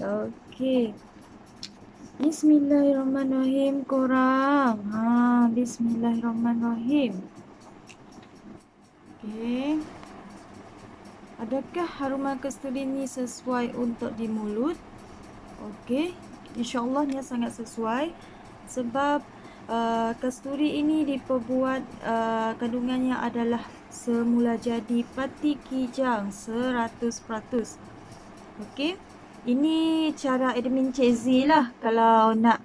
Okey. Bismillahirrahmanirrahim korang. Bismillahirrahmanirrahim. Okey. Adakah haruman kasturi ni sesuai untuk di mulut? Okey. InsyaAllah ni sangat sesuai. Sebab kasturi ini diperbuat kandungannya adalah semula jadi pati kijang 100%. Okey. Ini cara admin Cezi lah. Kalau nak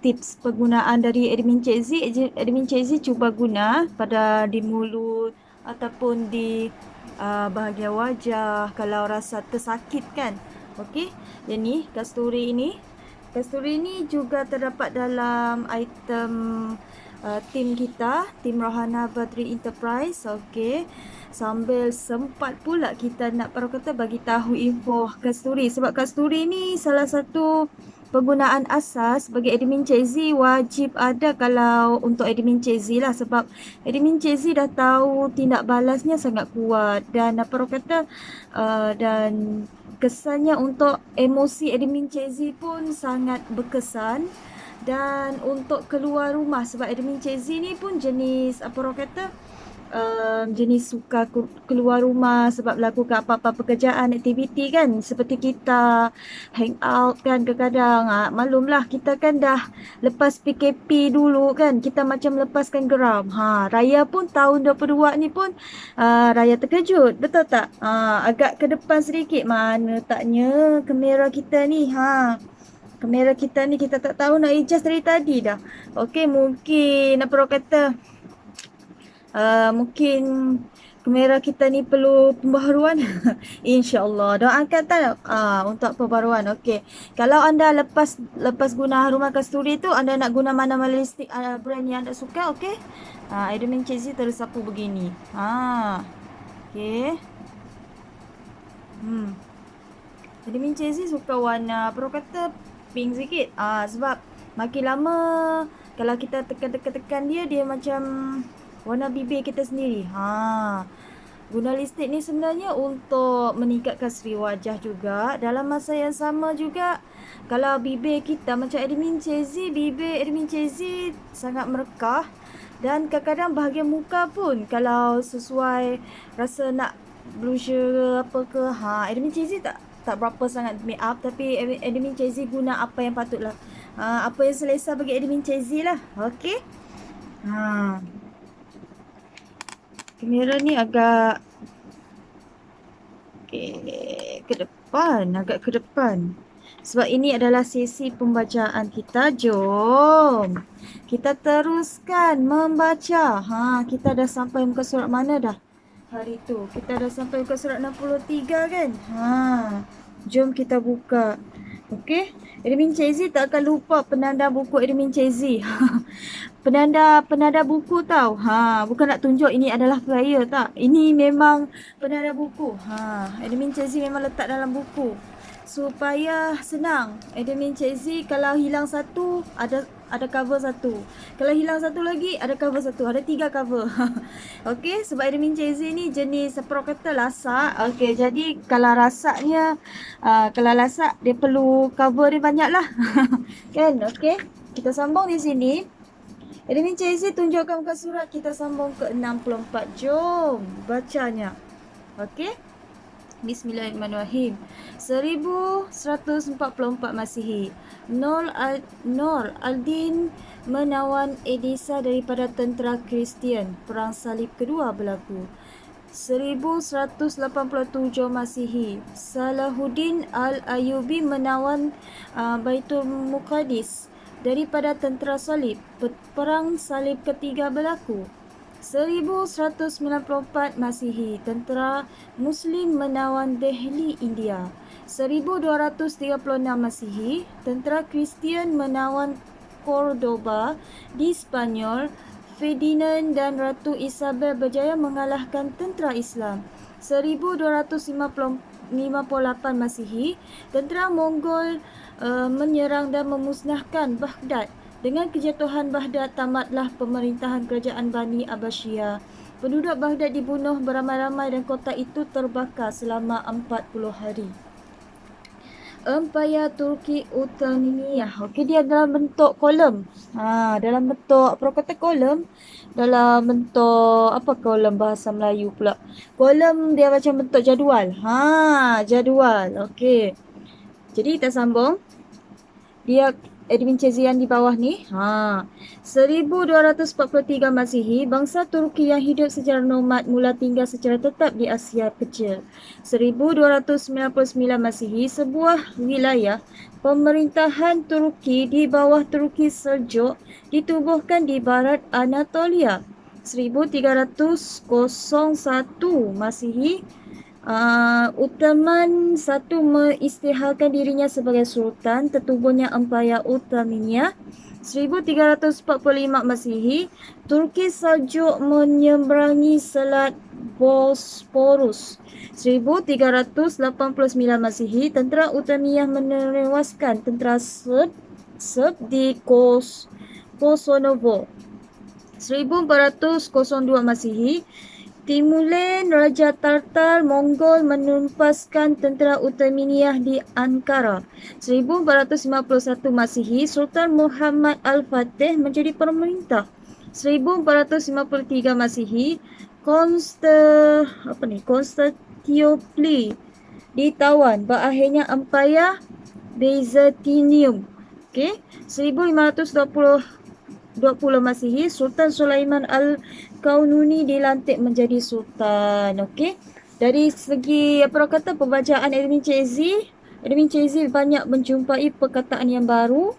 tips penggunaan dari admin Cezi cuba guna pada di mulut ataupun di bahagian wajah kalau rasa tersakit kan. Okey. Jadi kasturi ini juga terdapat dalam item tim kita, tim Rohana Badri Enterprise. Okey. Sambil sempat pula kita nak kata bagi tahu info kasturi. Sebab kasturi ni salah satu penggunaan asas bagi admin Cezi wajib ada kalau untuk admin Cezi lah. Sebab admin Cezi dah tahu tindak balasnya sangat kuat dan dan kesannya untuk emosi admin Cezi pun sangat berkesan. Dan untuk keluar rumah, sebab admin Cezi ni pun jenis jenis suka keluar rumah sebab lakukan apa-apa pekerjaan, aktiviti kan. Seperti kita hang out kan kadang-kadang. Maklumlah kita kan dah lepas PKP dulu kan. Kita macam lepaskan geram. Raya pun tahun 22 ni pun raya terkejut. Betul tak? Agak ke depan sedikit. Mana taknya kamera kita ni. Kamera kita ni kita tak tahu nak adjust dari tadi dah. Okey, mungkin mungkin kamera kita ni perlu pembaharuan. InsyaAllah. Doakan tak untuk pembaharuan. Okey. Kalau anda lepas guna haruman kasturi tu, anda nak guna mana-mana lipstick brand yang anda suka, okey? Admin Cezi terus sapu begini. Okey. Admin Cezi suka warna pink sikit. Sebab makin lama kalau kita tekan dia macam warna bibir kita sendiri. Guna lipstick ni sebenarnya untuk meningkatkan seri wajah juga. Dalam masa yang sama juga, kalau bibir kita macam admin Cezi, bibir admin Cezi sangat merekah. Dan kadang-kadang bahagian muka pun kalau sesuai rasa nak blusher ke apa ke, admin Cezi tak berapa sangat make up, tapi admin Cezi guna apa yang patutlah. Apa yang selesa bagi admin Cezi lah. Okey. Kamera ni agak agak ke depan. Sebab ini adalah sesi pembacaan kita. Jom kita teruskan membaca. Kita dah sampai muka surat mana dah hari tu? Kita dah sampai muka surat 63 kan? Jom kita buka. Okey, admin Cezi tak akan lupa penanda buku admin Cezi. penanda buku tau. Bukan nak tunjuk ini adalah flyer tak. Ini memang penanda buku. Admin Cezi memang letak dalam buku supaya senang. Admin Cezi kalau hilang satu ada cover satu. Kalau hilang satu lagi ada cover satu. Ada 3 cover. Okey, sebab admin Cezi ni jenis lasak. Okey, jadi kalau rasaknya kalau lasak dia perlu cover dia banyak lah. Kan? Okey, kita sambung di sini. Admin Cezi tunjukkan muka surat, kita sambung ke 64. Jom bacanya. Okey. Bismillahirrahmanirrahim. 1144 Masihi. Nur Aldin menawan Edisa daripada tentera Kristian. Perang Salib kedua berlaku. 1187 Masihi. Salahuddin Al-Ayyubi menawan Baitul Muqaddis daripada tentera Salib. Perang Salib ketiga berlaku. 1194 Masihi. Tentera Muslim menawan Delhi, India. 1236 Masihi. Tentera Kristian menawan Cordoba di Spanyol. Ferdinand dan Ratu Isabel berjaya mengalahkan tentera Islam. 1258 Masihi. Tentera Mongol menyerang dan memusnahkan Baghdad. Dengan kejatuhan Baghdad, tamatlah pemerintahan kerajaan Bani Abbasiyah. Penduduk Baghdad dibunuh beramai-ramai dan kota itu terbakar selama 40 hari. Empayar Turki Uthmaniyah. Okey, dia dalam bentuk kolom. Dalam bentuk apa kata kolom? Dalam bentuk apa kolom bahasa Melayu pula? Kolom dia macam bentuk jadual. Jadual. Okey. Jadi kita sambung. Dia admin Chezian di bawah ni. 1243 Masihi, bangsa Turki yang hidup secara nomad mula tinggal secara tetap di Asia Kecil. 1299 Masihi, sebuah wilayah pemerintahan Turki di bawah Turki Seljuk ditubuhkan di barat Anatolia. 1301 Masihi, Uthman I mengisytiharkan dirinya sebagai sultan, tertubuhnya Empayar Uthmaniyah. 1345 Masihi, Turki Seljuk menyeberangi Selat Bosporus. 1389 Masihi, tentera Uthmaniyah menewaskan tentera Serb di Kosovo. 1402 Masihi, Timulen, Raja Tartar Mongol menumpaskan tentera Uthmaniyah di Ankara. 1451 Masihi, Sultan Muhammad Al-Fatih menjadi pemerintah. 1453 Masihi, Konstantinopel ditawan. Berakhirnya Empayar Byzantium. 1520 Masihi, Sultan Sulaiman Al-Qaununi dilantik menjadi sultan. Okey. Dari segi pembacaan admin Chezi banyak menjumpai perkataan yang baru,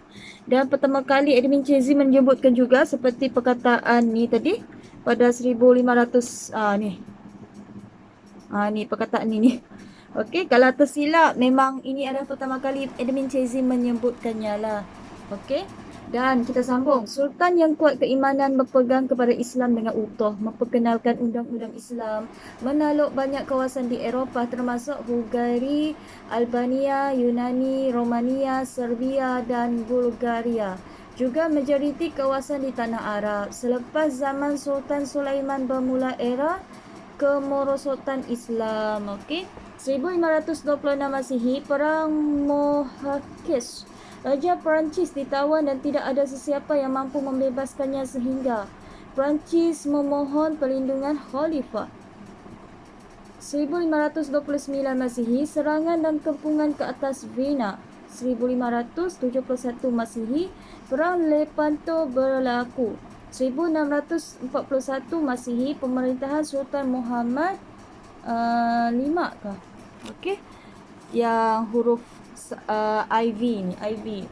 dan pertama kali admin Chezi menyebutkan juga seperti perkataan ni tadi pada 1500 ni perkataan ni. Okey, kalau tersilap memang ini adalah pertama kali admin Chezi menyebutkannya lah. Okey. Dan kita sambung. Sultan yang kuat keimanan berpegang kepada Islam dengan utuh, memperkenalkan undang-undang Islam, menakluk banyak kawasan di Eropah termasuk Bulgaria, Albania, Yunani, Romania, Serbia dan Bulgaria. Juga majoriti kawasan di tanah Arab. Selepas zaman Sultan Sulaiman bermula era kemerosotan Islam. Okey. 1526 Masihi, Perang Mohakes. Raja Perancis ditawan dan tidak ada sesiapa yang mampu membebaskannya sehingga Perancis memohon perlindungan Khalifah. 1529 Masihi, serangan dan kepungan ke atas Vienna. 1571 Masihi, Perang Lepanto berlaku. 1641 Masihi, pemerintahan Sultan Muhammad V kah? Okey. Yang huruf IV ni, IV.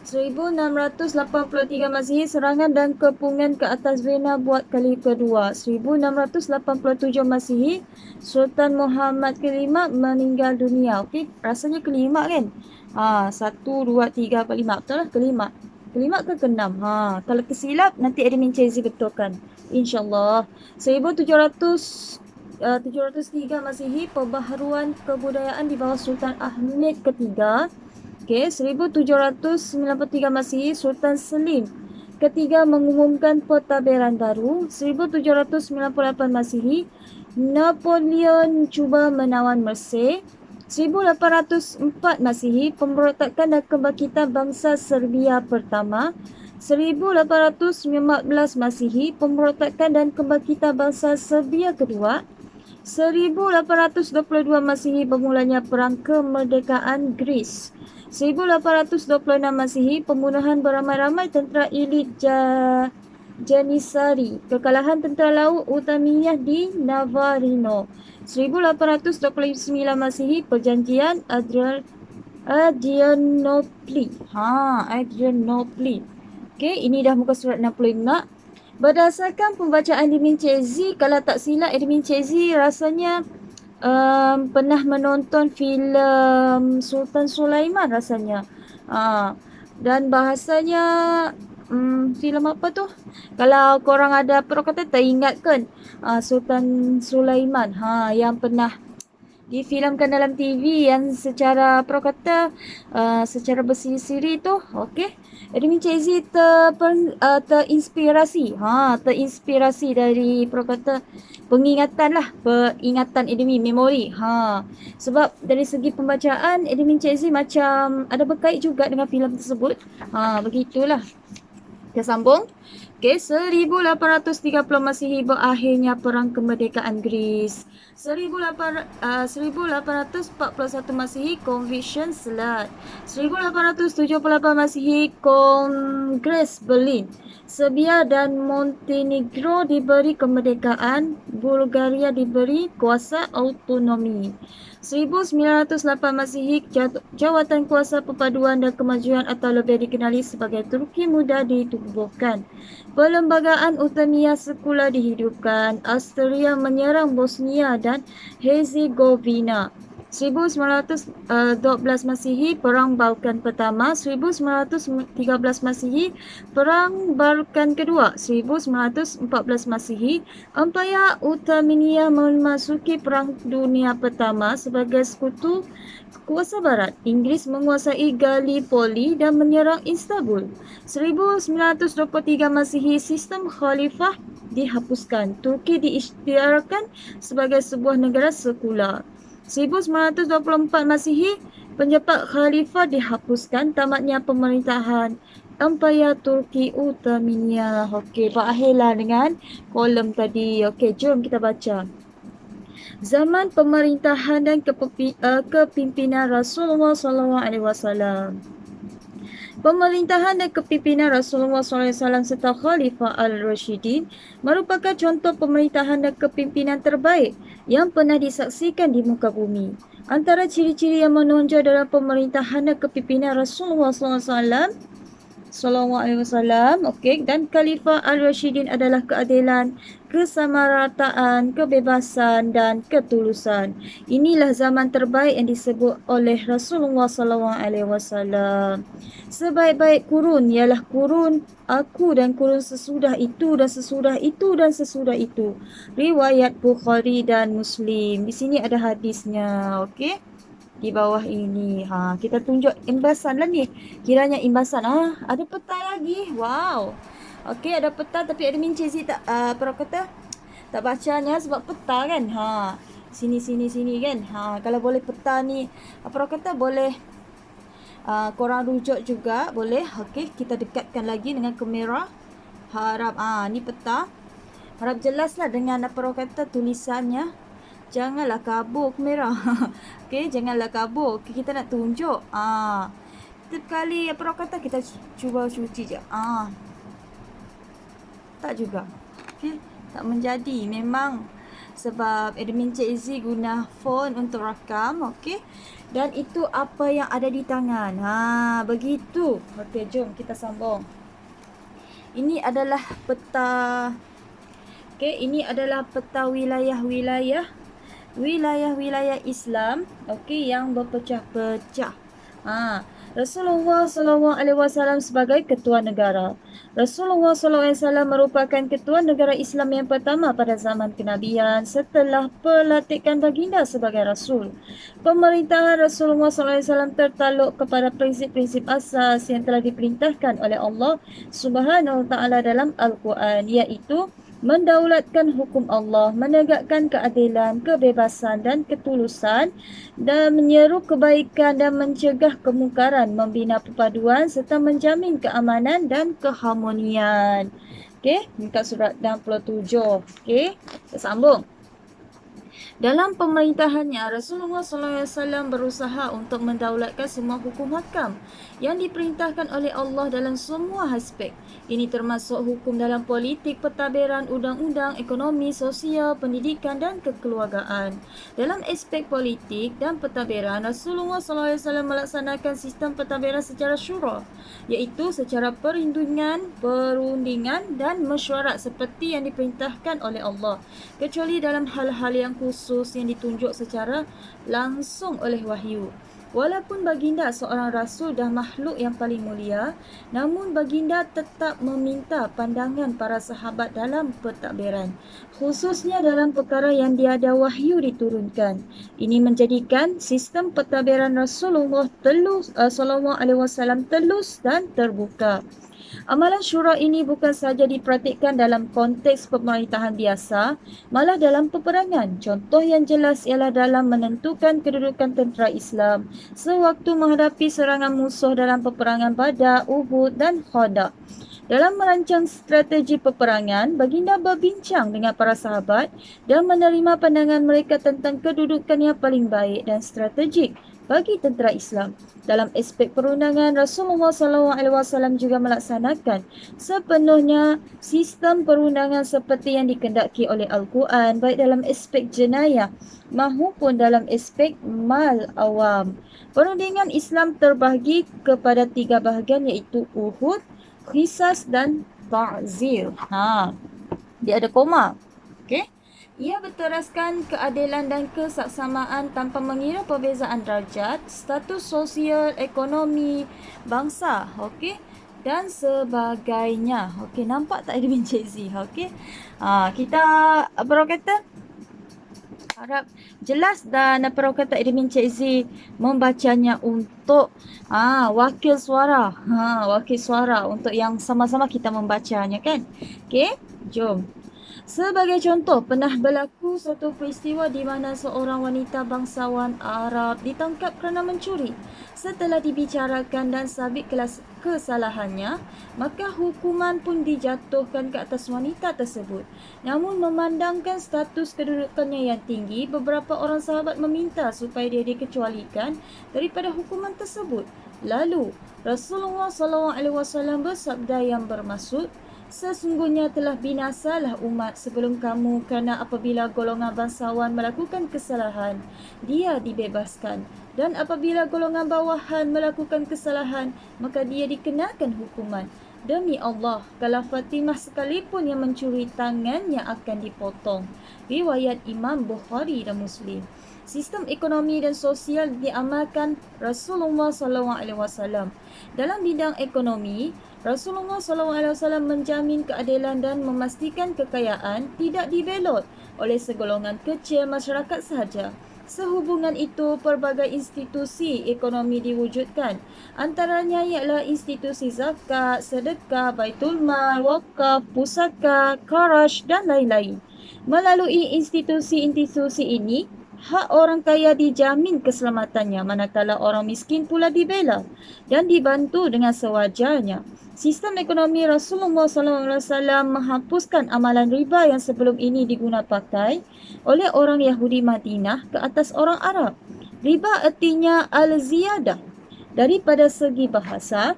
1683 Masihi, serangan dan kepungan ke atas Vienna buat kali kedua. 1687 Masihi, Sultan Muhammad V meninggal dunia. Okey, rasanya kelima kan? 1, 2, 3, 4, 5. Betul lah, kelima. Kelima ke keenam? Kalau tersilap nanti admin Chezi betulkan. InsyaAllah. 703 Masihi, perbaharuan kebudayaan di bawah Sultan Ahmed III. 1793 Masihi, Sultan Selim ketiga mengumumkan pentadbiran baru. 1798 Masihi, Napoleon cuba menawan Mesir. 1804 Masihi, pemberontakan dan kebangkitan bangsa Serbia pertama. 1815 Masihi, pemberontakan dan kebangkitan bangsa Serbia kedua. 1822 Masihi, bermulanya Perang Kemerdekaan Greece. 1826 Masihi, pembunuhan beramai-ramai tentera elit Janissary. Kekalahan tentera laut Uthmaniyah di Navarino. 1829 Masihi, perjanjian Adrianople. Adrianople. Okey, ini dah muka surat 65. Berdasarkan pembacaan admin Chezi, kalau tak silap admin Chezi rasanya pernah menonton filem Sultan Sulaiman rasanya. Dan bahasanya filem apa tu? Kalau korang ada kata teringat kan Sultan Sulaiman yang pernah difilmkan dalam TV yang secara secara bersiri-siri tu, okey. Admin Cik Z terinspirasi dari peringatan admin memori. Sebab dari segi pembacaan admin Cik Z macam ada berkait juga dengan filem tersebut. Begitulah. Kita sambung. Okey, 1830 Masihi berakhirnya Perang Kemerdekaan Greece. 1841 Masihi Convention Selat. 1878 Masihi Kongres Berlin. Serbia dan Montenegro diberi kemerdekaan, Bulgaria diberi kuasa autonomi. 1908 Masihi Jawatan Kuasa Perpaduan dan Kemajuan atau lebih dikenali sebagai Turki Muda ditubuhkan. Perlembagaan Utamiya Sekula dihidupkan. Austria menyerang Bosnia dan Herzegovina. 1912 Masihi Perang Balkan Pertama. 1913 Masihi Perang Balkan Kedua. 1914 Masihi Empayar Utamiya memasuki Perang Dunia Pertama sebagai sekutu kuasa barat. Inggris menguasai Gallipoli dan menyerang Istanbul. 1923 Masihi sistem khalifah dihapuskan. Turki diisytiharkan sebagai sebuah negara sekular. 1924 Masihi penjabat khalifah dihapuskan. Tamatnya pemerintahan Empayar Turki Utamiya. Okey, berakhirlah dengan kolom tadi. Okey, jom kita baca. Zaman pemerintahan dan kepimpinan Rasulullah SAW. Pemerintahan dan kepimpinan Rasulullah SAW serta Khalifah Al-Rashidin merupakan contoh pemerintahan dan kepimpinan terbaik yang pernah disaksikan di muka bumi. Antara ciri-ciri yang menonjol dalam pemerintahan dan kepimpinan Rasulullah SAW dan Khalifah Al-Rashidin adalah keadilan, kesamarataan, kebebasan dan ketulusan. Inilah zaman terbaik yang disebut oleh Rasulullah SAW. Sebaik-baik kurun ialah kurun aku dan kurun sesudah itu dan sesudah itu dan sesudah itu. Riwayat Bukhari dan Muslim. Di sini ada hadisnya. Okey. Di bawah ini. Kita tunjuk imbasan lah ni. Kiranya imbasan. Ada peta lagi. Wow. Okey, ada peta tapi admin Cik Z tak tak bacanya sebab peta kan. Sini kan. Kalau boleh peta ni boleh korang rujuk juga boleh. Okey, kita dekatkan lagi dengan kamera. Harap ni peta. Harap jelaslah dengan tulisannya. Janganlah kabur kamera. Okey, janganlah kabur. Okay, kita nak tunjuk. Setiap kali kita cuba cuci je. Tak juga. Okey, tak menjadi. Memang sebab admin Cik Z guna phone untuk rakam. Okey. Dan itu apa yang ada di tangan. Begitu. Okey, jom kita sambung. Ini adalah peta. Okey, ini adalah peta wilayah-wilayah Islam, okey, yang berpecah-pecah. Rasulullah SAW sebagai ketua negara. Rasulullah SAW merupakan ketua negara Islam yang pertama pada zaman kenabian setelah pelantikan baginda sebagai Rasul. Pemerintahan Rasulullah SAW tertaluk kepada prinsip-prinsip asas yang telah diperintahkan oleh Allah Subhanahu Wa Taala dalam Al-Quran, iaitu mendaulatkan hukum Allah, menegakkan keadilan, kebebasan dan ketulusan, dan menyeru kebaikan dan mencegah kemungkaran, membina perpaduan serta menjamin keamanan dan keharmonian. Okey, muka surat 67. Okey, kita sambung. Dalam pemerintahannya, Rasulullah SAW berusaha untuk mendaulatkan semua hukum hakam yang diperintahkan oleh Allah dalam semua aspek. Ini termasuk hukum dalam politik, pentadbiran, undang-undang, ekonomi, sosial, pendidikan dan kekeluargaan. Dalam aspek politik dan pentadbiran, Rasulullah SAW melaksanakan sistem pentadbiran secara syura, iaitu secara perundingan dan mesyuarat seperti yang diperintahkan oleh Allah, kecuali dalam hal-hal yang khusus yang ditunjuk secara langsung oleh wahyu. Walaupun baginda seorang rasul dan makhluk yang paling mulia, namun baginda tetap meminta pandangan para sahabat dalam pentadbiran, khususnya dalam perkara yang tiada wahyu diturunkan. Ini menjadikan sistem pentadbiran Rasulullah sallallahu alaihi wasallam telus dan terbuka. Amalan syura ini bukan sahaja dipraktikkan dalam konteks pemerintahan biasa, malah dalam peperangan. Contoh yang jelas ialah dalam menentukan kedudukan tentera Islam sewaktu menghadapi serangan musuh dalam peperangan Badar, Uhud dan Khandaq. Dalam merancang strategi peperangan, baginda berbincang dengan para sahabat dan menerima pandangan mereka tentang kedudukan yang paling baik dan strategik bagi tentera Islam. Dalam aspek perundangan, Rasulullah SAW juga melaksanakan sepenuhnya sistem perundangan seperti yang dikehendaki oleh Al-Quran, baik dalam aspek jenayah maupun dalam aspek mal awam. Perundingan Islam terbahagi kepada 3 bahagian iaitu Uhud, Qisas dan Ta'zir. Dia ada koma. Okey. Ia berteraskan keadilan dan kesaksamaan tanpa mengira perbezaan darjat, status sosial, ekonomi, bangsa, okey, dan sebagainya. Okey, nampak tak Edwin Cik Z? Okey. Kita apa orang kata? Harap jelas dan apa orang kata Edwin Cik Z membacanya untuk wakil suara. Wakil suara untuk yang sama-sama kita membacanya kan. Okey, jom. Sebagai contoh, pernah berlaku satu peristiwa di mana seorang wanita bangsawan Arab ditangkap kerana mencuri. Setelah dibicarakan dan sabit kesalahannya, maka hukuman pun dijatuhkan ke atas wanita tersebut. Namun memandangkan status kedudukannya yang tinggi, beberapa orang sahabat meminta supaya dia dikecualikan daripada hukuman tersebut. Lalu, Rasulullah SAW bersabda yang bermaksud, sesungguhnya telah binasalah umat sebelum kamu kerana apabila golongan bangsawan melakukan kesalahan, dia dibebaskan. Dan apabila golongan bawahan melakukan kesalahan, maka dia dikenakan hukuman. Demi Allah, kalau Fatimah sekalipun yang mencuri, tangannya akan dipotong. Riwayat Imam Bukhari dan Muslim. Sistem ekonomi dan sosial diamalkan Rasulullah SAW. Dalam bidang ekonomi, Rasulullah SAW menjamin keadilan dan memastikan kekayaan tidak dibelot oleh segolongan kecil masyarakat sahaja. Sehubungan itu, pelbagai institusi ekonomi diwujudkan. Antaranya ialah institusi zakat, sedekah, baitul mal, wakaf, pusaka, kharaj dan lain-lain. Melalui institusi-institusi ini, hak orang kaya dijamin keselamatannya, manakala orang miskin pula dibela dan dibantu dengan sewajarnya. Sistem ekonomi Rasulullah SAW menghapuskan amalan riba yang sebelum ini digunapakai oleh orang Yahudi Madinah ke atas orang Arab. Riba artinya al-ziyadah. Daripada segi bahasa,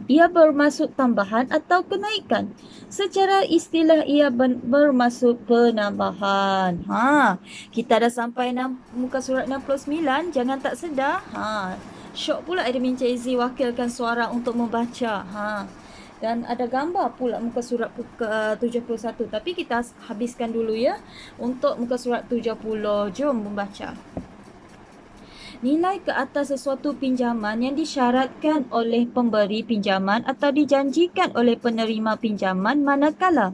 ia bermaksud tambahan atau kenaikan. Secara istilah ia bermaksud penambahan. Kita dah sampai muka surat 69, jangan tak sedar. Syok pula admin Cik Z wakilkan suara untuk membaca. Dan ada gambar pula muka surat 71. Tapi kita habiskan dulu ya untuk muka surat 70. Jom membaca. Nilai ke atas sesuatu pinjaman yang disyaratkan oleh pemberi pinjaman atau dijanjikan oleh penerima pinjaman manakala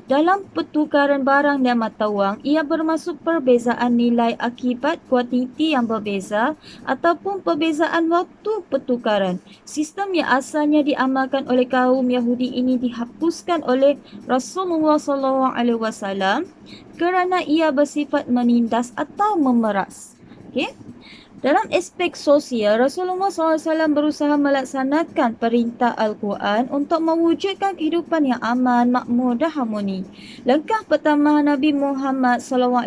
dalam pertukaran barang dan mata wang ia bermaksud perbezaan nilai akibat kuantiti yang berbeza ataupun perbezaan waktu pertukaran. Sistem yang asalnya diamalkan oleh kaum Yahudi ini dihapuskan oleh Rasulullah SAW kerana ia bersifat menindas atau memeras. Okey. Dalam aspek sosial, Rasulullah SAW berusaha melaksanakan perintah Al-Quran untuk mewujudkan kehidupan yang aman, makmur dan harmoni. Langkah pertama Nabi Muhammad SAW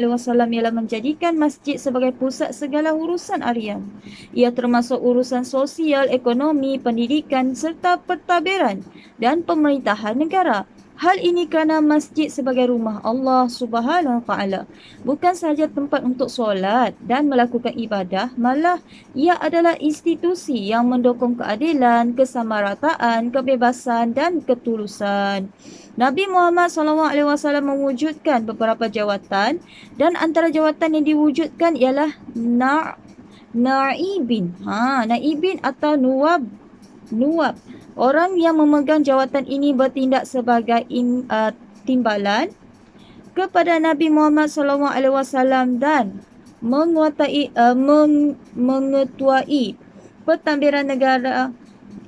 ialah menjadikan masjid sebagai pusat segala urusan harian. Ia termasuk urusan sosial, ekonomi, pendidikan serta pentadbiran dan pemerintahan negara. Hal ini kerana masjid sebagai rumah Allah Subhanahu Wa Taala bukan sahaja tempat untuk solat dan melakukan ibadah, malah ia adalah institusi yang mendukung keadilan, kesamarataan, kebebasan dan ketulusan. Nabi Muhammad SAW mewujudkan beberapa jawatan dan antara jawatan yang diwujudkan ialah naibin. Naibin atau nuwab. Orang yang memegang jawatan ini bertindak sebagai timbalan kepada Nabi Muhammad SAW dan mengetuai pentadbiran negara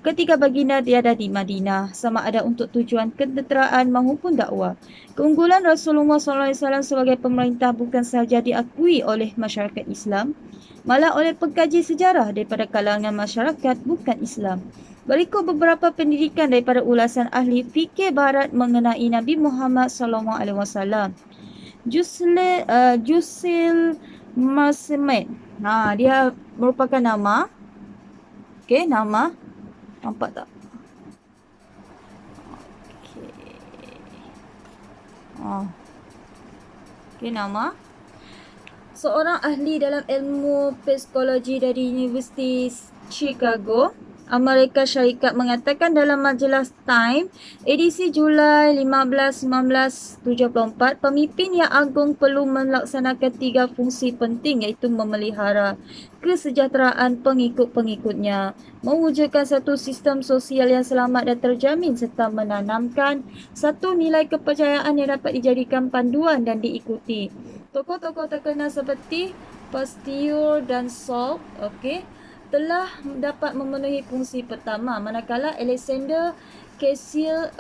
ketika baginda tiada di Madinah, sama ada untuk tujuan ketenteraan maupun dakwah. Keunggulan Rasulullah SAW sebagai pemerintah bukan sahaja diakui oleh masyarakat Islam, malah oleh pengkaji sejarah daripada kalangan masyarakat bukan Islam. Berikut beberapa pendidikan daripada ulasan ahli fikih barat mengenai Nabi Muhammad SAW. Jusil Masmed. Dia merupakan nama. Okey, nama. Nampak tak? Okey, nama. Seorang ahli dalam ilmu psikologi dari Universiti Chicago, Amerika Syarikat mengatakan dalam majalah Time edisi Julai 15, 1974, pemimpin yang agung perlu melaksanakan 3 fungsi penting, iaitu memelihara kesejahteraan pengikut-pengikutnya, mewujudkan satu sistem sosial yang selamat dan terjamin, serta menanamkan satu nilai kepercayaan yang dapat dijadikan panduan dan diikuti. Tokoh-tokoh terkenal seperti Pasteur dan Salk, telah dapat memenuhi fungsi pertama, manakala Alexander Kessel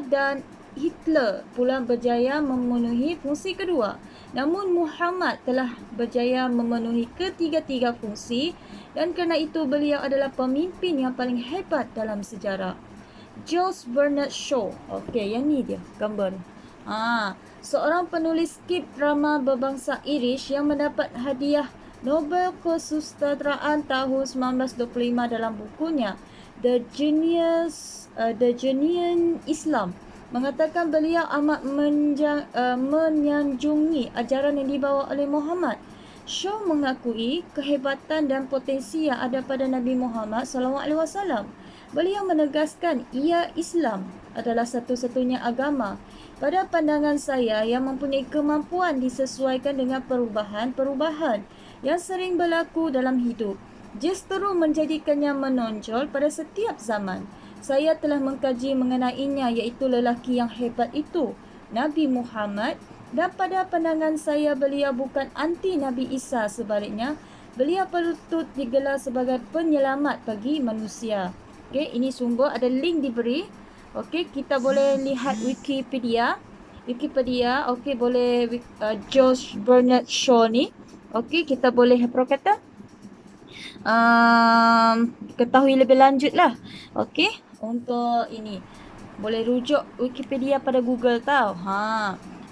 dan Hitler pula berjaya memenuhi fungsi kedua. Namun Muhammad telah berjaya memenuhi ketiga-tiga fungsi, dan kerana itu beliau adalah pemimpin yang paling hebat dalam sejarah. George Bernard Shaw. Yang ni dia gambar ni. Seorang penulis skrip drama berbangsa Irish yang mendapat hadiah Nobel Kesusastraan tahun 1925 dalam bukunya The Genuine Islam mengatakan beliau amat menyanjungi ajaran yang dibawa oleh Muhammad. Shaw mengakui kehebatan dan potensi yang ada pada Nabi Muhammad SAW. Beliau menegaskan ia Islam adalah satu-satunya agama pada pandangan saya yang mempunyai kemampuan disesuaikan dengan perubahan-perubahan yang sering berlaku dalam hidup, justru menjadikannya menonjol pada setiap zaman. Saya telah mengkaji mengenainya, iaitu lelaki yang hebat itu, Nabi Muhammad, dan pada pandangan saya beliau bukan anti Nabi Isa, sebaliknya beliau patut digelar sebagai penyelamat bagi manusia. Ini sumber, ada link diberi. Kita boleh lihat Wikipedia. Boleh George Bernard Shaw ni. Kita boleh ketahui lebih lanjut lah. Untuk ini boleh rujuk Wikipedia pada Google tau.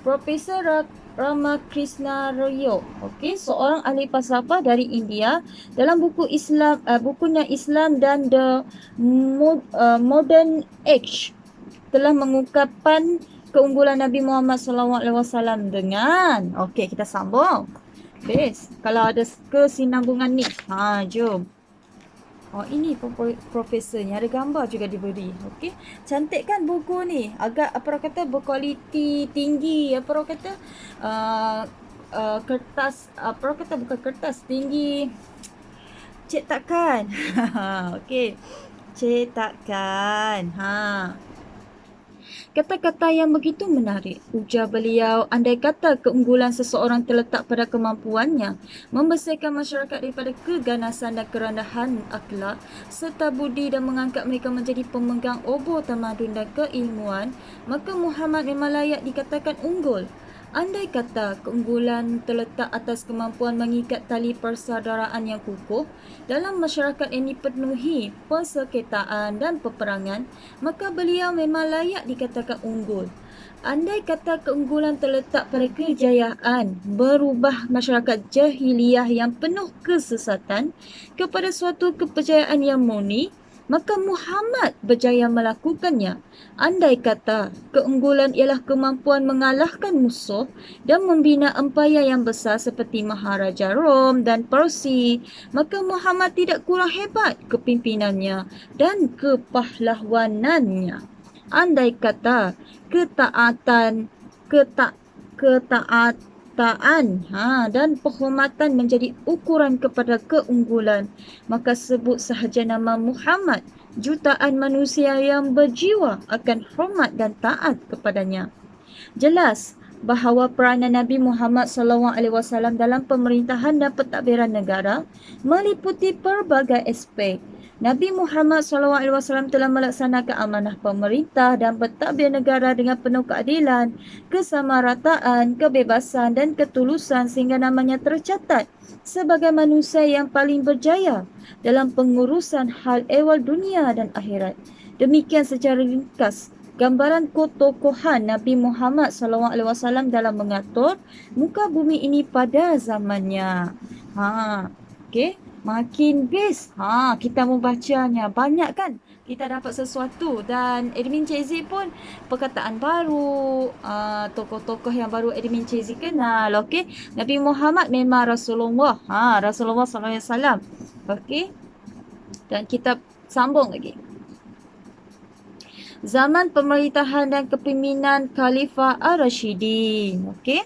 Profesor Ramakrishna Rao, seorang ahli falsafah dari India, dalam bukunya Islam dan The Modern Age telah mengungkapkan keunggulan Nabi Muhammad SAW dengan kita sambung. Best. Kalau ada kesinambungan ni. Jom. Ini profesornya, ada gambar juga diberi. Cantik kan buku ni? Agak berkualiti tinggi. Kertas, bukan kertas, tinggi cetakan. Cetakan. Kata-kata yang begitu menarik, ujar beliau, andai kata keunggulan seseorang terletak pada kemampuannya membersihkan masyarakat daripada keganasan dan kerendahan akhlak serta budi dan mengangkat mereka menjadi pemegang obor tamadun dan keilmuan, maka Muhammad memang layak dikatakan unggul. Andai kata keunggulan terletak atas kemampuan mengikat tali persaudaraan yang kukuh dalam masyarakat yang dipenuhi persengketaan dan peperangan, maka beliau memang layak dikatakan unggul. Andai kata keunggulan terletak pada kejayaan berubah masyarakat jahiliyah yang penuh kesesatan kepada suatu kepercayaan yang murni, maka Muhammad berjaya melakukannya. Andai kata keunggulan ialah kemampuan mengalahkan musuh dan membina empayar yang besar seperti Maharaja Rom dan Parsi, maka Muhammad tidak kurang hebat kepimpinannya dan kepahlawanannya. Andai kata ketaatan kecintaan dan penghormatan menjadi ukuran kepada keunggulan, maka sebut sahaja nama Muhammad, jutaan manusia yang berjiwa akan hormat dan taat kepadanya. Jelas bahawa peranan Nabi Muhammad SAW dalam pemerintahan dan pentadbiran negara meliputi pelbagai aspek. Nabi Muhammad SAW telah melaksanakan amanah pemerintah dan pentadbir negara dengan penuh keadilan, kesamarataan, kebebasan dan ketulusan sehingga namanya tercatat sebagai manusia yang paling berjaya dalam pengurusan hal ehwal dunia dan akhirat. Demikian secara ringkas gambaran ketokohan Nabi Muhammad SAW dalam mengatur muka bumi ini pada zamannya. Okey, makin best. Kita membacanya banyak kan? Kita dapat sesuatu dan admin Cezi pun perkataan baru, tokoh-tokoh yang baru admin Cezi kenal. Okey, Nabi Muhammad memang Rasulullah. Rasulullah SAW. Okey. Dan kita sambung lagi. Zaman pemerintahan dan kepimpinan Khalifah Ar-Rashidin. Okey.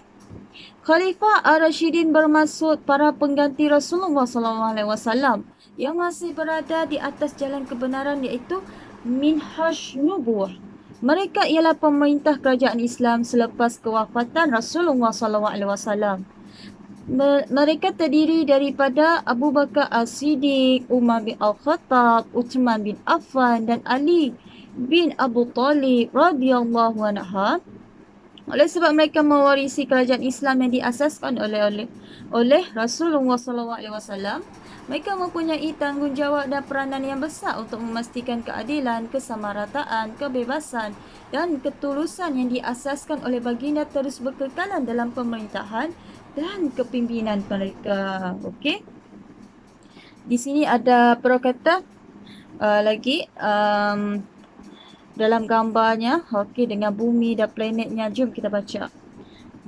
Khalifah Ar-Rashidin bermaksud para pengganti Rasulullah SAW yang masih berada di atas jalan kebenaran iaitu minhaj nubuwah. Mereka ialah pemerintah kerajaan Islam selepas kewafatan Rasulullah SAW. Mereka terdiri daripada Abu Bakar As-Siddiq, Umar bin Al-Khattab, Uthman bin Affan dan Ali bin Abu Talib radhiyallahu anhu. Oleh sebab mereka mewarisi kerajaan Islam yang diasaskan oleh Rasulullah SAW, mereka mempunyai tanggungjawab dan peranan yang besar untuk memastikan keadilan, kesamarataan, kebebasan dan ketulusan yang diasaskan oleh baginda terus berkekalan dalam pemerintahan dan kepimpinan mereka. Okey. Di sini ada perkata lagi dalam gambarnya, okey, dengan bumi dan planetnya. Jom kita baca.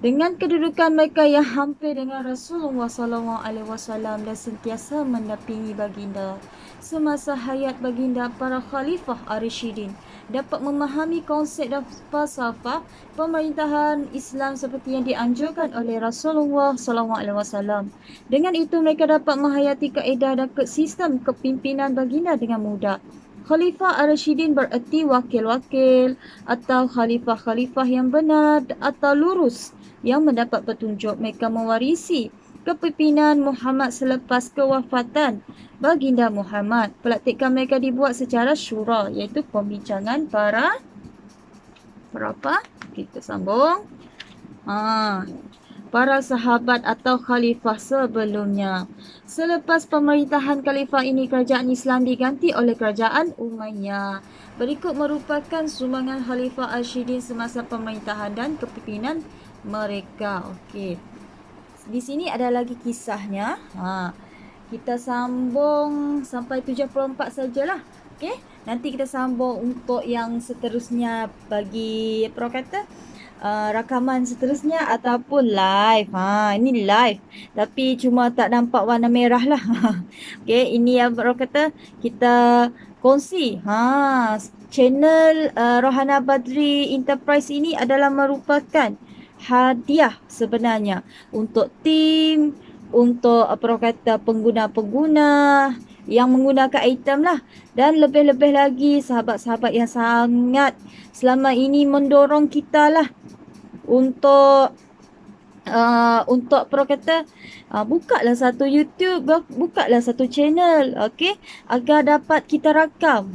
Dengan kedudukan mereka yang hampir dengan Rasulullah SAW dan sentiasa mendampingi baginda semasa hayat baginda, para khalifah Ar-Rashidin dapat memahami konsep dan falsafah pemerintahan Islam seperti yang dianjurkan oleh Rasulullah SAW. Dengan itu mereka dapat menghayati kaedah dan sistem kepimpinan baginda dengan mudah. Khalifah Ar-Rashidin bererti wakil-wakil atau khalifah-khalifah yang benar atau lurus yang mendapat petunjuk. Mereka mewarisi kepimpinan Muhammad selepas kewafatan baginda Muhammad. Pelatihan mereka dibuat secara syura, iaitu pembincangan para berapa? Kita sambung. Para sahabat atau khalifah sebelumnya. Selepas pemerintahan khalifah ini, kerajaan Islam diganti oleh kerajaan Umayyah. Berikut merupakan sumbangan Khalifah Ar-Rashidin semasa pemerintahan dan kepimpinan mereka. Okey. Di sini ada lagi kisahnya. Kita sambung sampai 74 sajalah. Okey. Nanti kita sambung untuk yang seterusnya bagi rakaman seterusnya ataupun live. Ini live tapi cuma tak nampak warna merah lah. Okey, ini yang berkata kita kongsi. Channel Rohana Badri Enterprise ini adalah merupakan hadiah sebenarnya untuk tim, untuk pengguna-pengguna yang menggunakan item lah, dan lebih-lebih lagi sahabat-sahabat yang sangat selama ini mendorong kita lah untuk bukalah satu YouTube, bukalah satu channel, okey, agar dapat kita rakam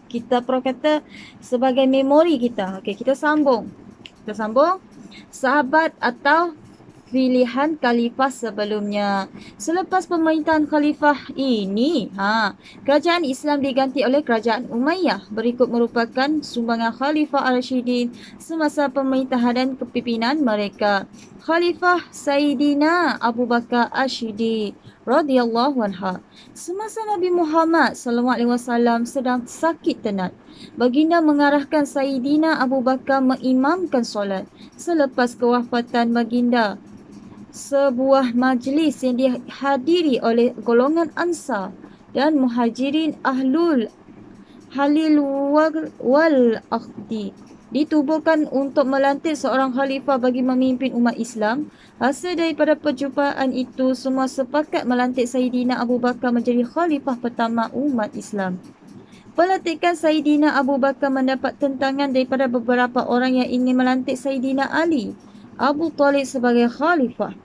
kita sebagai memori kita. Okey, kita sambung sahabat atau pilihan khalifah sebelumnya. Selepas pemerintahan khalifah ini, kerajaan Islam diganti oleh kerajaan Umayyah. Berikut merupakan sumbangan Khalifah Ar-Rashidin semasa pemerintahan dan kepimpinan mereka. Khalifah Sayyidina Abu Bakar As-Siddiq radhiyallahu anhu. Semasa Nabi Muhammad SAW sedang sakit tenat, baginda mengarahkan Sayyidina Abu Bakar mengimamkan solat. Selepas kewafatan baginda, sebuah majlis yang dihadiri oleh golongan Ansar dan Muhajirin Ahlul Halil wal Aqdi ditubuhkan untuk melantik seorang khalifah bagi memimpin umat Islam. Hasil daripada perjumpaan itu, semua sepakat melantik Sayyidina Abu Bakar menjadi khalifah pertama umat Islam. Pelantikan Sayyidina Abu Bakar mendapat tentangan daripada beberapa orang yang ingin melantik Sayyidina Ali Abu Talib sebagai khalifah.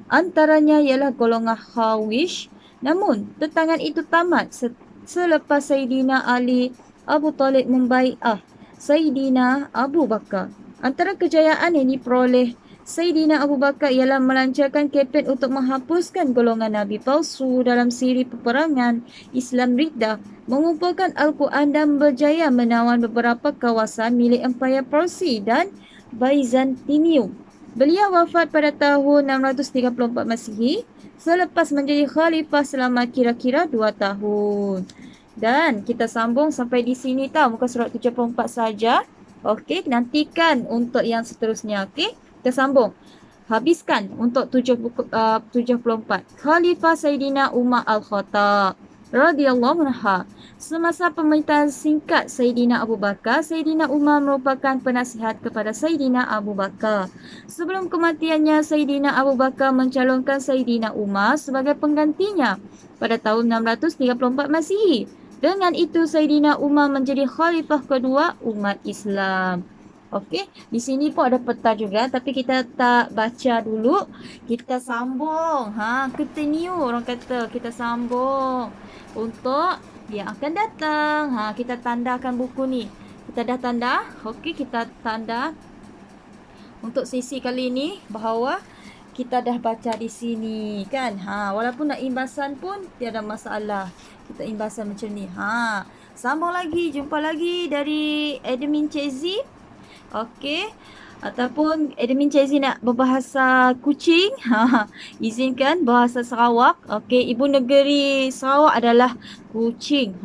Antaranya ialah golongan Khawarij. Namun, tentangan itu tamat selepas Sayyidina Ali Abu Talib membai'ah Sayyidina Abu Bakar. Antara kejayaan yang diperoleh Sayyidina Abu Bakar ialah melancarkan kempen untuk menghapuskan golongan Nabi palsu dalam siri peperangan Islam Riddah, mengumpulkan Al-Quran dan berjaya menawan beberapa kawasan milik Empayar Parsi dan Byzantium. Beliau wafat pada tahun 634 Masihi selepas menjadi khalifah selama kira-kira 2 tahun. Dan kita sambung sampai di sini tau, muka surat 74 saja. Okey, nantikan untuk yang seterusnya. Okey, kita sambung. Habiskan untuk 74. Khalifah Sayyidina Umar Al-Khattab radhiyallahu anha. Semasa pemerintahan singkat Sayyidina Abu Bakar, Sayyidina Umar merupakan penasihat kepada Sayyidina Abu Bakar. Sebelum kematiannya, Sayyidina Abu Bakar mencalonkan Sayyidina Umar sebagai penggantinya pada tahun 634 Masihi. Dengan itu, Sayyidina Umar menjadi khalifah kedua umat Islam. Okey, di sini pun ada peta juga, tapi kita tak baca dulu. Kita sambung. Continue orang kata. Kita sambung untuk yang akan datang. Kita tandakan buku ni. Kita dah tanda. Okey, kita tanda untuk sesi kali ni bahawa kita dah baca di sini kan. Walaupun nak imbasan pun tiada masalah. Kita imbasan macam ni. Sambung lagi, jumpa lagi dari admin Cik Z. Okey. Ataupun admin Cik Z nak berbahasa Kuching, izinkan bahasa Sarawak. Okey, ibu negeri Sarawak adalah Kuching.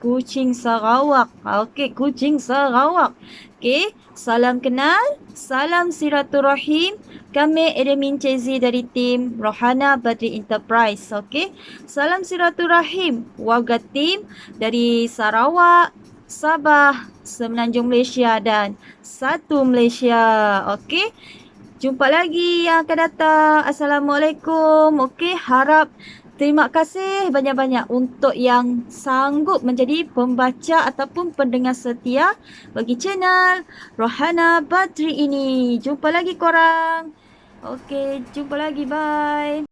Kuching Sarawak. Okey, Kuching Sarawak. Okey, salam kenal, salam silaturahim. Kami admin Cik Z dari tim Rohana Badri Enterprise. Okey, salam silaturahim warga tim dari Sarawak, Sabah, Semenanjung Malaysia dan Satu Malaysia. Okey, jumpa lagi yang akan datang. Assalamualaikum. Okey, harap terima kasih banyak-banyak untuk yang sanggup menjadi pembaca ataupun pendengar setia bagi channel Rohana Badri ini. Jumpa lagi korang. Okey, jumpa lagi. Bye.